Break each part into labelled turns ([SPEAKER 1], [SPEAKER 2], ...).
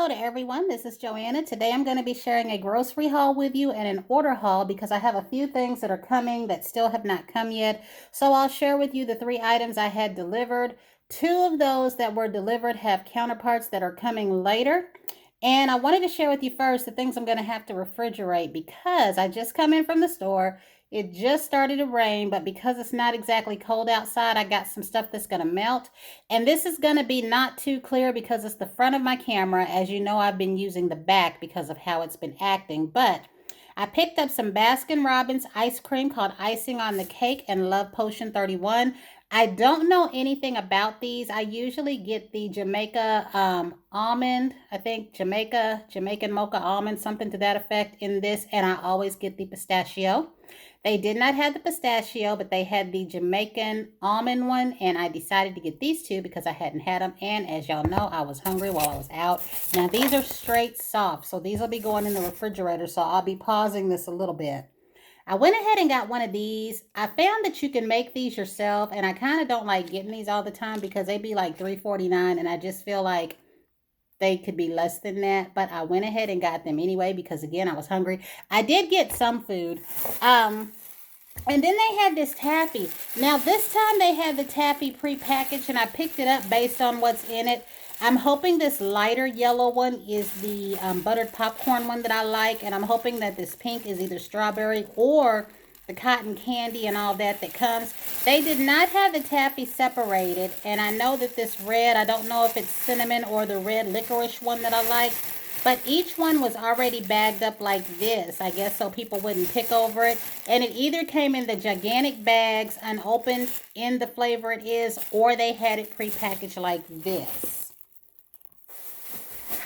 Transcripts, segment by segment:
[SPEAKER 1] Hello to everyone. This is Joanna. Today I'm going to be sharing a grocery haul with you and an order haul because I have a few things that are coming that still have not come yet. So I'll share with you the 3 items I had delivered. 2 of those that were delivered have counterparts that are coming later. And I wanted to share with you first the things I'm going to have to refrigerate because I just come in from the store. It just started to rain, but because it's not exactly cold outside, I got some stuff that's going to melt. And this is going to be not too clear because it's the front of my camera. As you know, I've been using the back because of how it's been acting. But I picked up some Baskin Robbins ice cream called Icing on the Cake and Love Potion 31. I don't know anything about these. I usually get the Jamaica almond, I think Jamaican mocha almond, something to that effect in this. And I always get the pistachio. They did not have the pistachio, but they had the Jamaican almond one, and I decided to get these two because I hadn't had them, and as y'all know, I was hungry while I was out. Now, these are straight soft, so these will be going in the refrigerator, so I'll be pausing this a little bit. I went ahead and got one of these. I found that you can make these yourself, and I kind of don't like getting these all the time because they be like $3.49, and I just feel like they could be less than that, but I went ahead and got them anyway because again I was hungry. I did get some food. And then they had this taffy. Now this time they had the taffy pre-packaged and I picked it up based on what's in it. I'm hoping this lighter yellow one is the buttered popcorn one that I like, and I'm hoping that this pink is either strawberry or the cotton candy and all that comes. They did not have the taffy separated, and I know that this red, I don't know if it's cinnamon or the red licorice one that I like, but each one was already bagged up like this, I guess, so people wouldn't pick over it. And it either came in the gigantic bags, unopened, in the flavor it is, or they had it prepackaged like this.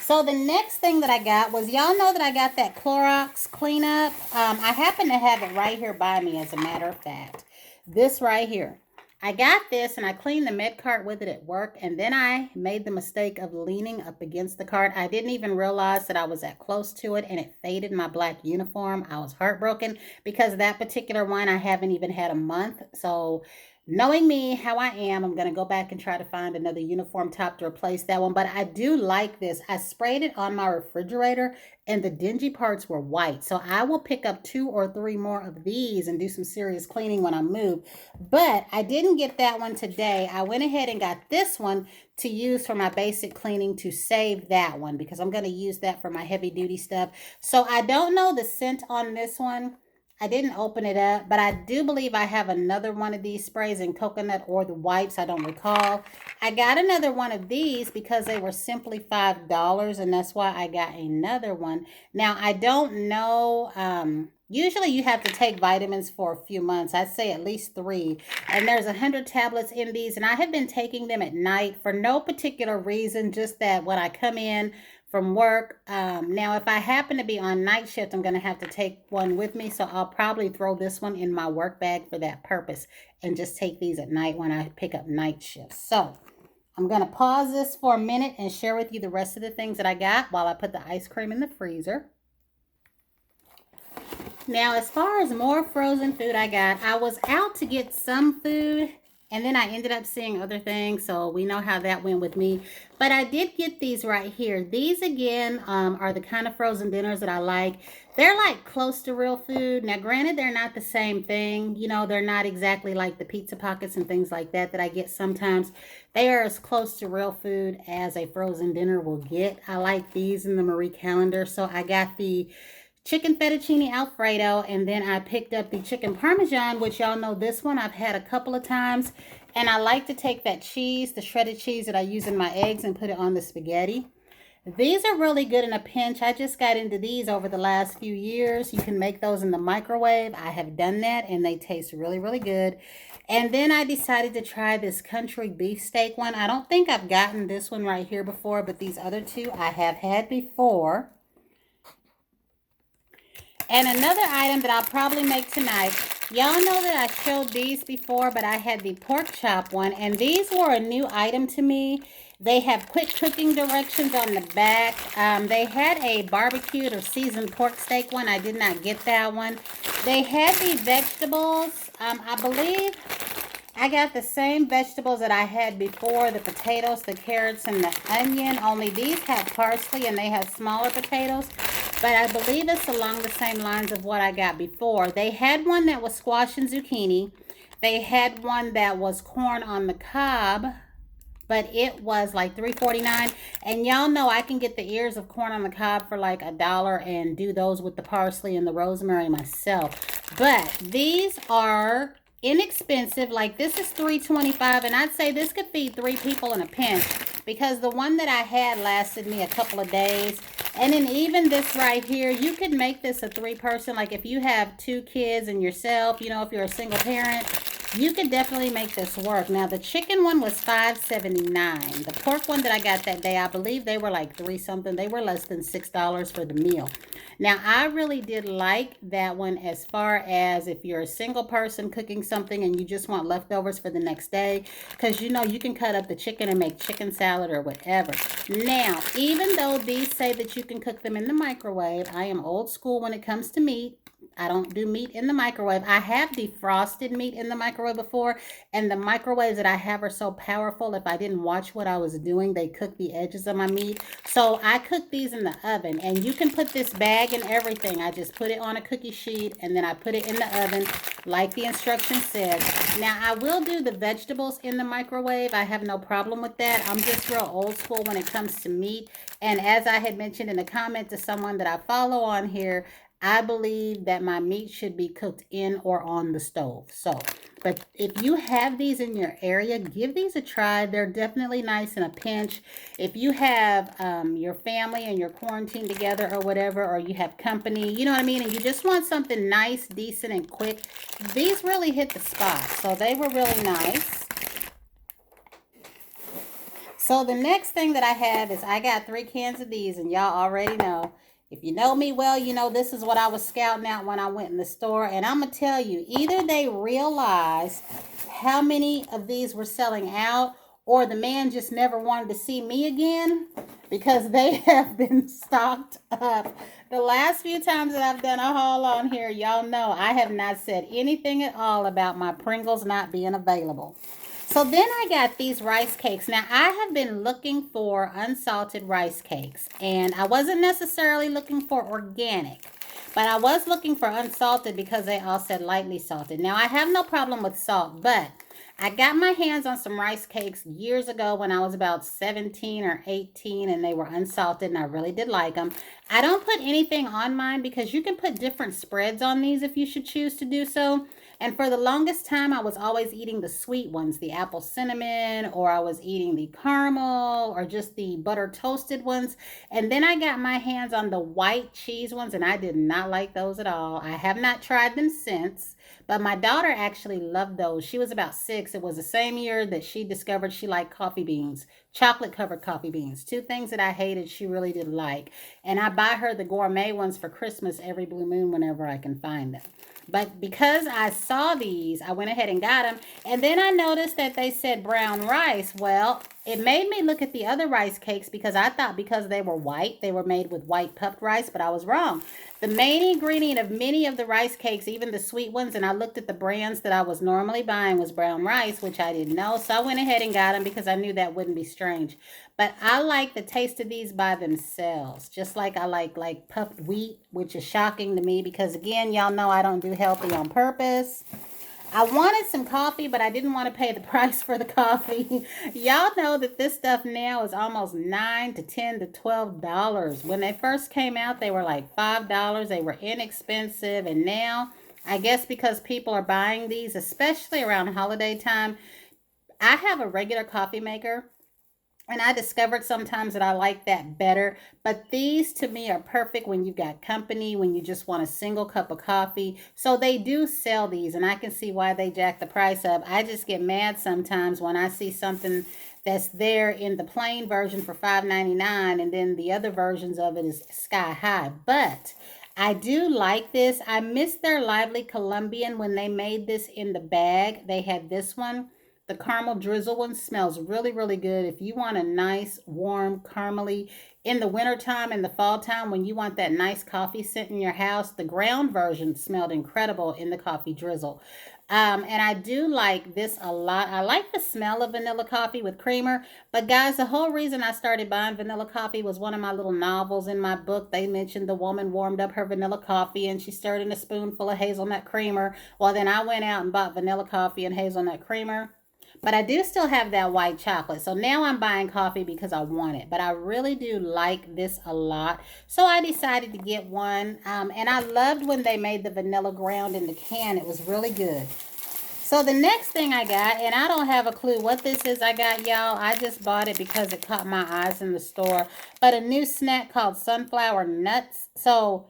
[SPEAKER 1] So the next thing that I got was, y'all know that I got that Clorox cleanup. I happen to have it right here by me, as a matter of fact. This right here. I got this and I cleaned the med cart with it at work, and then I made the mistake of leaning up against the cart. I didn't even realize that I was that close to it, and it faded my black uniform. I was heartbroken because that particular one I haven't even had a month. So knowing me, how I am, I'm going to go back and try to find another uniform top to replace that one. But I do like this. I sprayed it on my refrigerator and the dingy parts were white. So I will pick up 2 or 3 more of these and do some serious cleaning when I move. But I didn't get that one today. I went ahead and got this one to use for my basic cleaning to save that one because I'm going to use that for my heavy duty stuff. So I don't know the scent on this one. I didn't open it up, but I do believe I have another one of these sprays in coconut or the wipes. I don't recall. I got another one of these because they were simply $5, and that's why I got another one. Now, I don't know. Usually you have to take vitamins for a few months. I'd say at least 3. And there's 100 tablets in these, and I have been taking them at night for no particular reason, just that when I come in from work. Now, if I happen to be on night shift, I'm going to have to take one with me. So I'll probably throw this one in my work bag for that purpose and just take these at night when I pick up night shifts. So I'm going to pause this for a minute and share with you the rest of the things that I got while I put the ice cream in the freezer. Now, as far as more frozen food I was out to get some food, and then I ended up seeing other things, so we know how that went with me. But I did get these right here. These, again, are the kind of frozen dinners that I like. They're like close to real food. Now, granted, they're not the same thing. You know, they're not exactly like the pizza pockets and things like that I get sometimes. They are as close to real food as a frozen dinner will get. I like these in the Marie Calendar. So I got the chicken fettuccine alfredo, and then I picked up the chicken parmesan, which y'all know this one I've had a couple of times, and I like to take that cheese, the shredded cheese that I use in my eggs, and put it on the spaghetti. These are really good in a pinch. I just got into these over the last few years. You can make those in the microwave. I have done that, and they taste really, really good. And then I decided to try this country beefsteak one. I don't think I've gotten this one right here before, but these other 2 I have had before. And another item that I'll probably make tonight, y'all know that I showed these before, but I had the pork chop one, and these were a new item to me. They have quick cooking directions on the back. They had a barbecued or seasoned pork steak one. I did not get that one. They had the vegetables. I believe I got the same vegetables that I had before, the potatoes, the carrots, and the onion, only these have parsley and they have smaller potatoes. But I believe it's along the same lines of what I got before. They had one that was squash and zucchini. They had one that was corn on the cob, but it was like $3.49. And y'all know I can get the ears of corn on the cob for like $1 and do those with the parsley and the rosemary myself. But these are inexpensive. Like this is $3.25, and I'd say this could feed 3 people in a pinch because the one that I had lasted me a couple of days. And then even this right here, you could make this a 3 person. Like if you have 2 kids and yourself, if you're a single parent, you could definitely make this work. Now, the chicken one was $5.79. The pork one that I got that day, I believe they were like 3 something. They were less than $6 for the meal. Now, I really did like that one as far as if you're a single person cooking something and you just want leftovers for the next day, because you can cut up the chicken and make chicken salad or whatever. Now, even though these say that you can cook them in the microwave, I am old school when it comes to meat. I don't do meat in the microwave. I have defrosted meat in the microwave before, and the microwaves that I have are so powerful. If I didn't watch what I was doing, they cook the edges of my meat. So I cook these in the oven, and you can put this bag and everything. I just put it on a cookie sheet, and then I put it in the oven like the instructions said. Now, I will do the vegetables in the microwave. I have no problem with that. I'm just real old school when it comes to meat. And as I had mentioned in a comment to someone that I follow on here, I believe that my meat should be cooked in or on the stove. So, but if you have these in your area, give these a try. They're definitely nice in a pinch. If you have your family and you're quarantined together or whatever, or you have company, you know what I mean, and you just want something nice, decent, and quick, these really hit the spot. So they were really nice. So the next thing that I have is I got 3 cans of these, and y'all already know. If you know me well, you know this is what I was scouting out when I went in the store. And I'm going to tell you, either they realized how many of these were selling out, or the man just never wanted to see me again, because they have been stocked up. The last few times that I've done a haul on here, y'all know I have not said anything at all about my Pringles not being available. So then I got these rice cakes. Now, I have been looking for unsalted rice cakes, and I wasn't necessarily looking for organic, but I was looking for unsalted because they all said lightly salted. Now, I have no problem with salt, but I got my hands on some rice cakes years ago when I was about 17 or 18, and they were unsalted, and I really did like them. I don't put anything on mine because you can put different spreads on these if you should choose to do so. And for the longest time, I was always eating the sweet ones, the apple cinnamon, or I was eating the caramel, or just the butter toasted ones. And then I got my hands on the white cheese ones, and I did not like those at all. I have not tried them since, but my daughter actually loved those. She was about 6. It was the same year that she discovered she liked coffee beans, chocolate covered coffee beans. 2 things that I hated, she really did like. And I buy her the gourmet ones for Christmas every blue moon whenever I can find them. But because I saw these, I went ahead and got them. And then I noticed that they said brown rice. Well, it made me look at the other rice cakes because I thought because they were white, they were made with white puffed rice, but I was wrong. The main ingredient of many of the rice cakes, even the sweet ones, and I looked at the brands that I was normally buying, was brown rice, which I didn't know. So I went ahead and got them because I knew that wouldn't be strange. But I like the taste of these by themselves, just like I like puffed wheat, which is shocking to me because, again, y'all know I don't do healthy on purpose. I wanted some coffee, but I didn't want to pay the price for the coffee. Y'all know that this stuff now is almost $9 to $10 to $12. When they first came out, they were like $5. They were inexpensive, and now I guess because people are buying these, especially around holiday time. I have a regular coffee maker, and I discovered sometimes that I like that better. But these to me are perfect when you've got company, when you just want a single cup of coffee. So they do sell these, and I can see why they jack the price up. I just get mad sometimes when I see something that's there in the plain version for $5.99, and then the other versions of it is sky high. But I do like this. I miss their Lively Colombian when they made this in the bag. They had this one. The caramel drizzle one smells really, really good. If you want a nice, warm, caramely, in the wintertime and the fall time, when you want that nice coffee scent in your house, the ground version smelled incredible in the coffee drizzle. And I do like this a lot. I like the smell of vanilla coffee with creamer. But guys, the whole reason I started buying vanilla coffee was one of my little novels in my book. They mentioned the woman warmed up her vanilla coffee and she stirred in a spoonful of hazelnut creamer. Well, then I went out and bought vanilla coffee and hazelnut creamer. But I do still have that white chocolate. So now I'm buying coffee because I want it. But I really do like this a lot. So I decided to get one. And I loved when they made the vanilla ground in the can. It was really good. So the next thing I got, and I don't have a clue what this is I got, y'all. I just bought it because it caught my eyes in the store. But a new snack called sunflower nuts. So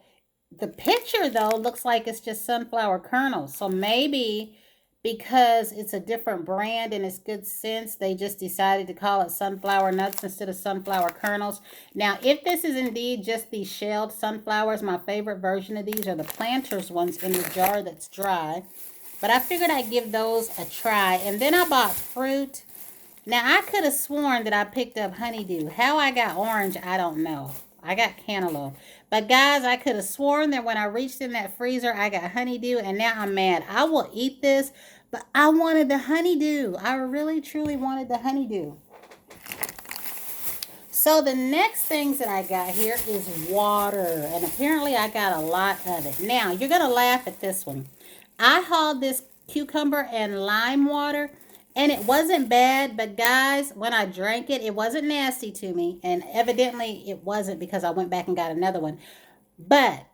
[SPEAKER 1] the picture, though, looks like it's just sunflower kernels. So maybe because it's a different brand and it's good sense, they just decided to call it sunflower nuts instead of sunflower kernels. Now, if this is indeed just these shelled sunflowers, my favorite version of these are the Planters ones in the jar that's dry. But I figured I'd give those a try. And then I bought fruit. Now, I could have sworn that I picked up honeydew. How I got orange, I don't know. I got cantaloupe. But guys, I could have sworn that when I reached in that freezer, I got honeydew. And now I'm mad. I will eat this, but I wanted the honeydew. I really, truly wanted the honeydew. So the next things that I got here is water. And apparently I got a lot of it. Now, you're going to laugh at this one. I hauled this cucumber and lime water, and it wasn't bad, but guys, when I drank it, it wasn't nasty to me, and evidently it wasn't because I went back and got another one. But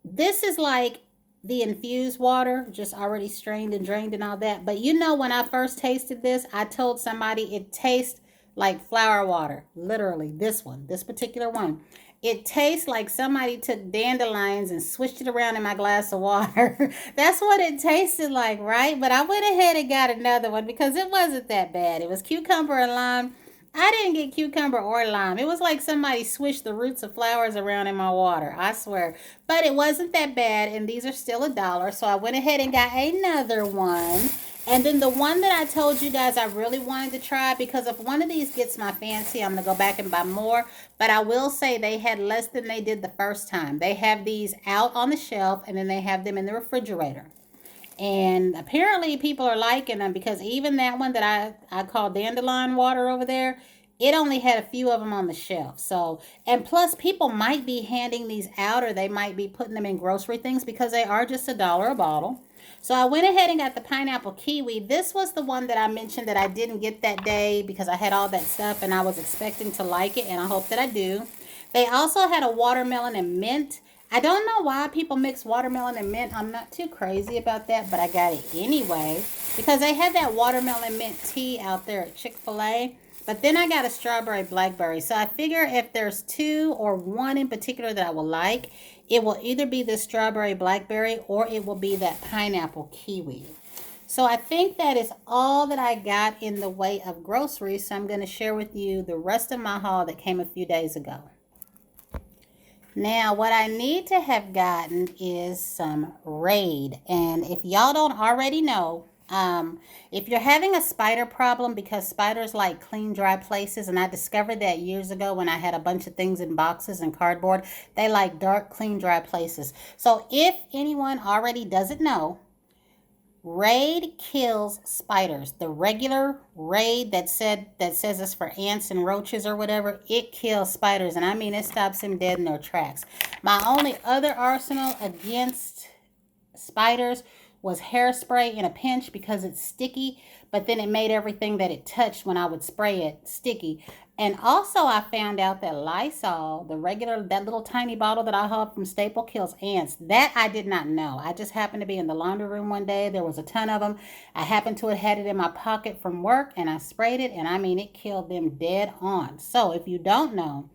[SPEAKER 1] this is like the infused water, just already strained and drained and all that. But you know, when I first tasted this, I told somebody it tastes like flower water. Literally, this particular one. It tastes like somebody took dandelions and swished it around in my glass of water. That's what it tasted like, right? But I went ahead and got another one because it wasn't that bad. It was cucumber and lime. I didn't get cucumber or lime. It was like somebody swished the roots of flowers around in my water. I swear. But it wasn't that bad, and these are still $1. So I went ahead and got another one. And then the one that I told you guys I really wanted to try, because if one of these gets my fancy, I'm going to go back and buy more. But I will say they had less than they did the first time. They have these out on the shelf, and then they have them in the refrigerator. And apparently people are liking them because even that one that I call dandelion water over there, it only had a few of them on the shelf. So, and plus people might be handing these out, or they might be putting them in grocery things because they are just $1 a bottle. So I went ahead and got the pineapple kiwi. This was the one that I mentioned that I didn't get that day because I had all that stuff and I was expecting to like it, and I hope that I do. They also had a watermelon and mint. I don't know why people mix watermelon and mint. I'm not too crazy about that, but I got it anyway because they had that watermelon mint tea out there at Chick-fil-A. But then I got a strawberry blackberry. So I figure if there's two or one in particular that I will like, it will either be the strawberry blackberry or it will be that pineapple kiwi. So I think that is all that I got in the way of groceries. So I'm going to share with you the rest of my haul that came a few days ago. Now, what I need to have gotten is some Raid. And if y'all don't already know, if you're having a spider problem, because spiders like clean, dry places, and I discovered that years ago when I had a bunch of things in boxes and cardboard, they like dark, clean, dry places. So if anyone already doesn't know, Raid kills spiders. The regular Raid that says it's for ants and roaches or whatever, it kills spiders. And I mean, it stops them dead in their tracks. My only other arsenal against spiders was hairspray in a pinch because it's sticky, but then it made everything that it touched when I would spray it sticky. And also I found out that Lysol, that little tiny bottle that I hauled from Staples, kills ants. That I did not know. I just happened to be in the laundry room one day. There was a ton of them. I happened to have had it in my pocket from work, and I sprayed it, and I mean, it killed them dead on. So if you don't know,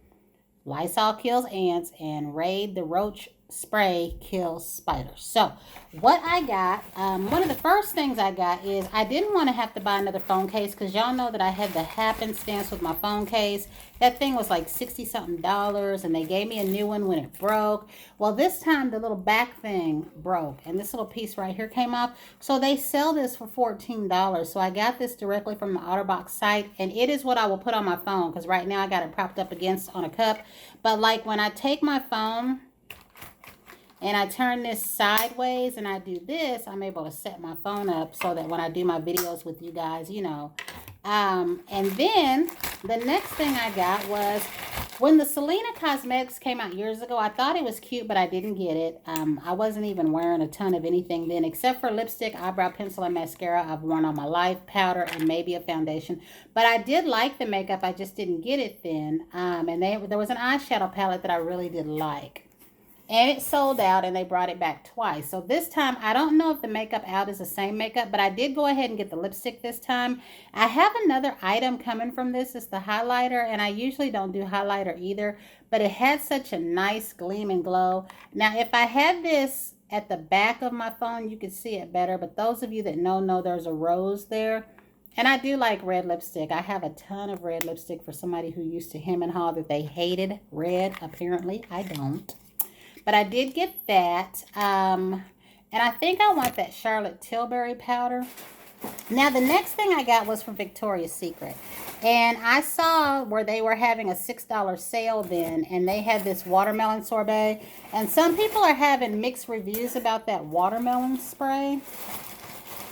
[SPEAKER 1] Lysol kills ants, and Raid the roach spray kills spiders. So what I got, one of the first things I got is I didn't want to have to buy another phone case because y'all know that I had the happenstance with my phone case. That thing was like $60 something, and they gave me a new one when it broke. Well, this time the little back thing broke and this little piece right here came off. So they sell this for $14. So I got this directly from the OtterBox site, and it is what I will put on my phone because right now I got it propped up against on a cup. But like when I take my phone and I turn this sideways and I do this, I'm able to set my phone up so that when I do my videos with you guys, you know. And then the next thing I got was when the Selena Cosmetics came out years ago. I thought it was cute, but I didn't get it. I wasn't even wearing a ton of anything then, except for lipstick, eyebrow pencil, and mascara. I've worn all my life, powder, and maybe a foundation. But I did like the makeup. I just didn't get it then. And there was an eyeshadow palette that I really did like. And it sold out and they brought it back twice. So this time, I don't know if the makeup out is the same makeup, but I did go ahead and get the lipstick this time. I have another item coming from this. It's the highlighter, and I usually don't do highlighter either, but it had such a nice gleam and glow. Now, if I had this at the back of my phone, you could see it better, but those of you that know there's a rose there. And I do like red lipstick. I have a ton of red lipstick for somebody who used to hem and haw that they hated red. Apparently, I don't. But I did get that. And I think I want that Charlotte Tilbury powder. Now, the next thing I got was from Victoria's Secret. And I saw where they were having a $6 sale then. And they had this watermelon sorbet. And some people are having mixed reviews about that watermelon spray.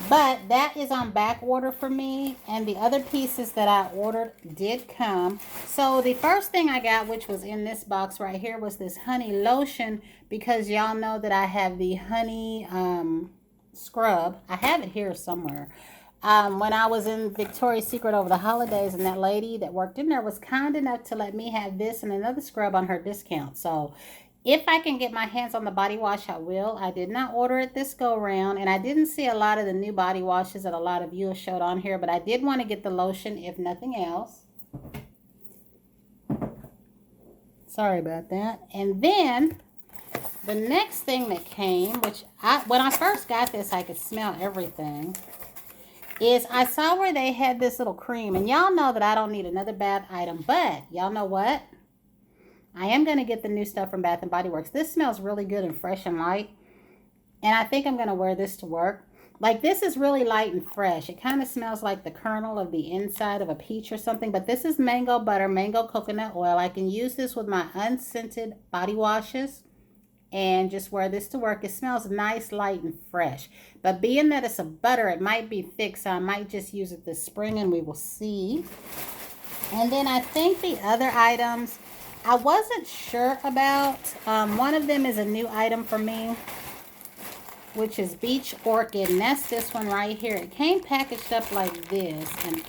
[SPEAKER 1] But that is on back order for me, and the other pieces that I ordered did come. So the first thing I got, which was in this box right here, was this honey lotion, because y'all know that I have the honey scrub. I have it here somewhere. When I was in Victoria's Secret over the holidays, and that lady that worked in there was kind enough to let me have this and another scrub on her discount. So if I can get my hands on the body wash, I will. I did not order it this go round, and I didn't see a lot of the new body washes that a lot of you have showed on here, but I did want to get the lotion if nothing else. Sorry about that. And then the next thing that came, which when I first got this, I could smell everything, is I saw where they had this little cream, and y'all know that I don't need another bath item, but y'all know what? I am going to get the new stuff from Bath & Body Works. This smells really good and fresh and light. And I think I'm going to wear this to work. Like, this is really light and fresh. It kind of smells like the kernel of the inside of a peach or something. But this is mango butter, mango coconut oil. I can use this with my unscented body washes and just wear this to work. It smells nice, light, and fresh. But being that it's a butter, it might be thick. So I might just use it this spring and we will see. And then I think the other items I wasn't sure about. One of them is a new item for me, which is Beach Orchid, and that's this one right here. It came packaged up like this, and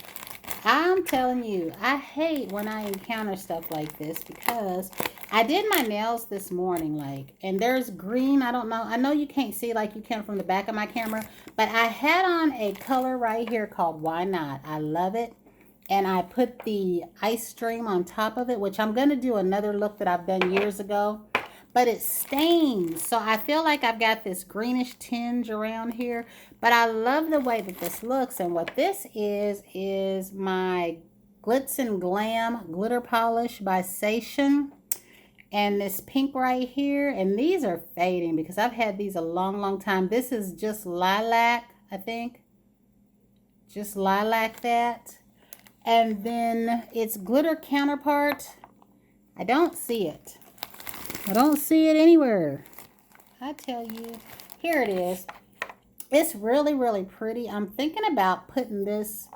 [SPEAKER 1] I'm telling you, I hate when I encounter stuff like this, because I did my nails this morning, and there's green. I don't know. I know you can't see like you can from the back of my camera, but I had on a color right here called Why Not. I love it. And I put the ice stream on top of it, which I'm going to do another look that I've done years ago. But it stains. So I feel like I've got this greenish tinge around here. But I love the way that this looks. And what this is my Glitz and Glam Glitter Polish by Sation. And this pink right here. And these are fading because I've had these a long, long time. This is just lilac, I think. Just lilac that. And then its glitter counterpart, I don't see it. I don't see it anywhere. I tell you, here it is. It's really, really pretty. I'm thinking about putting this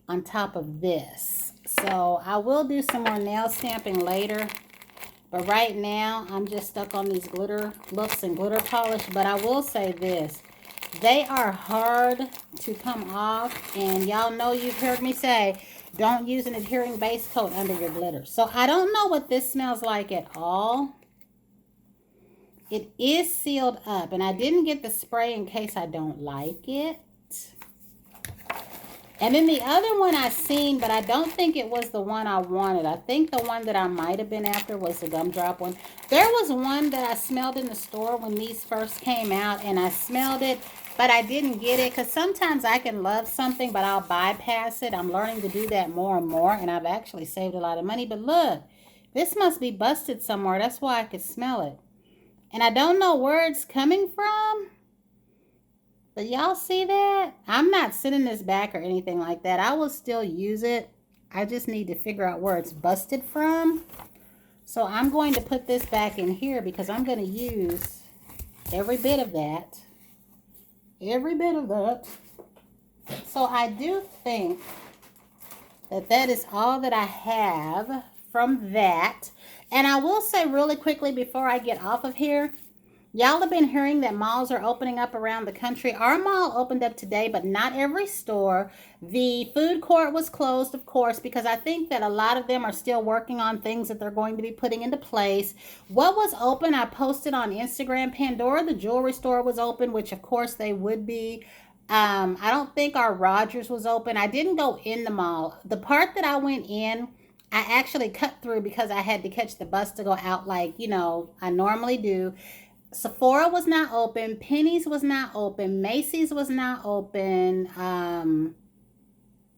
[SPEAKER 1] on top of this. So I will do some more nail stamping later. But right now, I'm just stuck on these glitter looks and glitter polish. But I will say this. They are hard to come off, and y'all know you've heard me say, don't use an adhering base coat under your glitter. So I don't know what this smells like at all. It is sealed up, and I didn't get the spray in case I don't like it. And then the other one I seen, but I don't think it was the one I wanted. I think the one that I might have been after was the gumdrop one. There was one that I smelled in the store when these first came out, and I smelled it, but I didn't get it because sometimes I can love something, but I'll bypass it. I'm learning to do that more and more, and I've actually saved a lot of money. But look, this must be busted somewhere. That's why I could smell it. And I don't know where it's coming from. But y'all see that? I'm not sending this back or anything like that. I will still use it. I just need to figure out where it's busted from. So I'm going to put this back in here because I'm going to use Every bit of that. Every bit of that. So I do think that that is all that I have from that. And I will say really quickly before I get off of here, y'all have been hearing that malls are opening up around the country. Our mall opened up today, but not every store. The food court was closed, of course, because I think that a lot of them are still working on things that they're going to be putting into place. What was open, I posted on Instagram. Pandora, the jewelry store, was open, which of course they would be. I don't think our Rogers was open. I didn't go in the mall. The part that I went in, I actually cut through because I had to catch the bus to go out like, I normally do. Sephora was not open. Penny's was not open. Macy's was not open.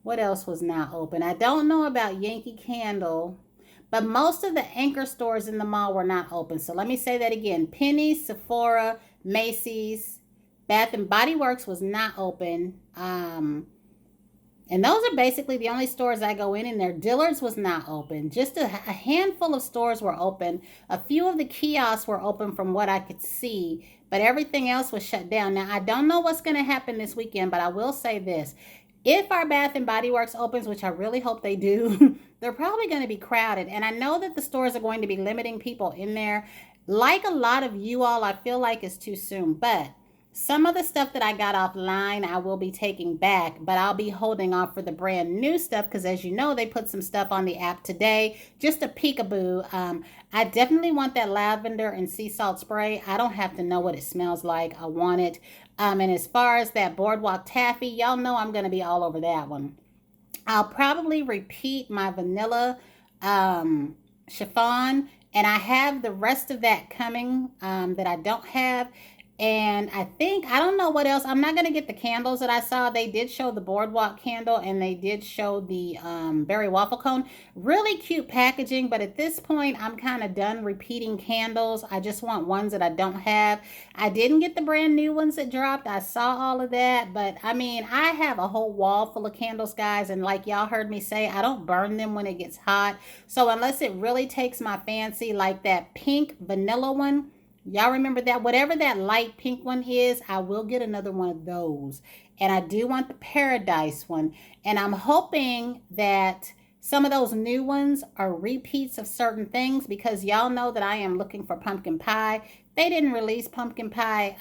[SPEAKER 1] What else was not open? I don't know about Yankee Candle, but most of the anchor stores in the mall were not open. So let me say that again. Penny's, Sephora, Macy's, Bath and Body Works was not open. And those are basically the only stores I go in there. Dillard's was not open. Just a handful of stores were open. A few of the kiosks were open from what I could see, but everything else was shut down. Now, I don't know what's going to happen this weekend, but I will say this. If our Bath and Body Works opens, which I really hope they do, they're probably going to be crowded. And I know that the stores are going to be limiting people in there. Like a lot of you all, I feel like it's too soon, but some of the stuff that I got offline, I will be taking back, but I'll be holding off for the brand new stuff because, as you know, they put some stuff on the app today. Just a peekaboo. I definitely want that lavender and sea salt spray. I don't have to know what it smells like. I want it. And as far as that boardwalk taffy, y'all know I'm going to be all over that one. I'll probably repeat my vanilla chiffon, and I have the rest of that coming that I don't have. And I don't know what else. I'm not going to get the candles that I saw. They did show the boardwalk candle and they did show the berry waffle cone. Really cute packaging, but at this point, I'm kind of done repeating candles. I just want ones that I don't have. I didn't get the brand new ones that dropped. I saw all of that, but I mean, I have a whole wall full of candles, guys. And like y'all heard me say, I don't burn them when it gets hot. So unless it really takes my fancy, like that pink vanilla one, y'all remember that? Whatever that light pink one is, I will get another one of those. And I do want the Paradise one. And I'm hoping that some of those new ones are repeats of certain things because y'all know that I am looking for pumpkin pie. They didn't release pumpkin pie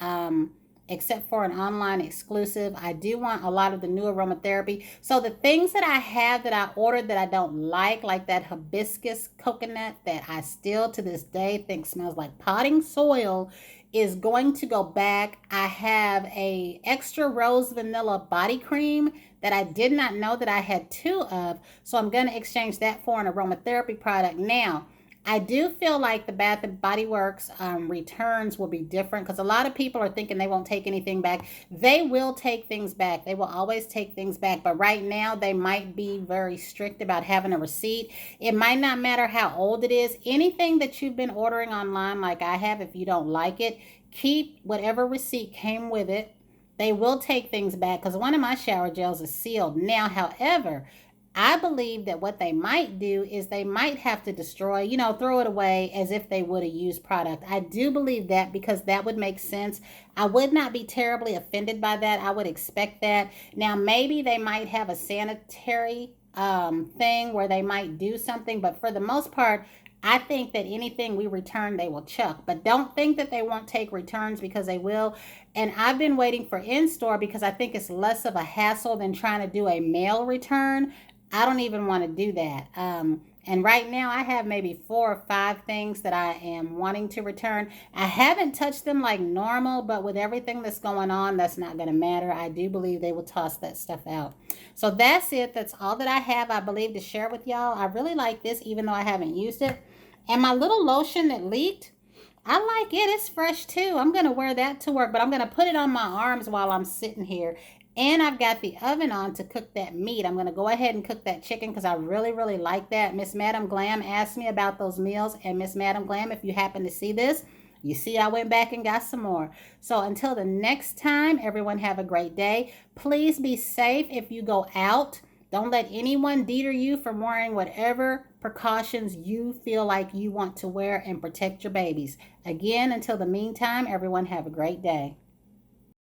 [SPEAKER 1] except for an online exclusive. I do want a lot of the new aromatherapy. So the things that I have that I ordered that I don't like that hibiscus coconut that I still to this day think smells like potting soil, is going to go back. I have a extra rose vanilla body cream that I did not know that I had two of. So I'm going to exchange that for an aromatherapy product. Now, I do feel like the Bath and Body Works returns will be different because a lot of people are thinking they won't take anything back. They will take things back. They will always take things back. But right now, they might be very strict about having a receipt. It might not matter how old it is. Anything that you've been ordering online like I have, if you don't like it, keep whatever receipt came with it. They will take things back because one of my shower gels is sealed. Now, however, I believe that what they might do is they might have to destroy, throw it away as if they would a used product. I do believe that because that would make sense. I would not be terribly offended by that. I would expect that. Now, maybe they might have a sanitary thing where they might do something, but for the most part, I think that anything we return, they will chuck. But don't think that they won't take returns because they will. And I've been waiting for in-store because I think it's less of a hassle than trying to do a mail return. I don't even want to do that. And right now I have maybe 4 or 5 things that I am wanting to return. I haven't touched them like normal, but with everything that's going on, that's not going to matter. I do believe they will toss that stuff out. So that's it. That's all that I have, I believe, to share with y'all. I really like this, even though I haven't used it. And my little lotion that leaked, I like it. It's fresh too. I'm going to wear that to work, but I'm going to put it on my arms while I'm sitting here. And I've got the oven on to cook that meat. I'm going to go ahead and cook that chicken because I really, really like that. Miss Madam Glam asked me about those meals. And Miss Madam Glam, if you happen to see this, you see I went back and got some more. So until the next time, everyone have a great day. Please be safe if you go out. Don't let anyone deter you from wearing whatever precautions you feel like you want to wear and protect your babies. Again, until the meantime, everyone have a great day.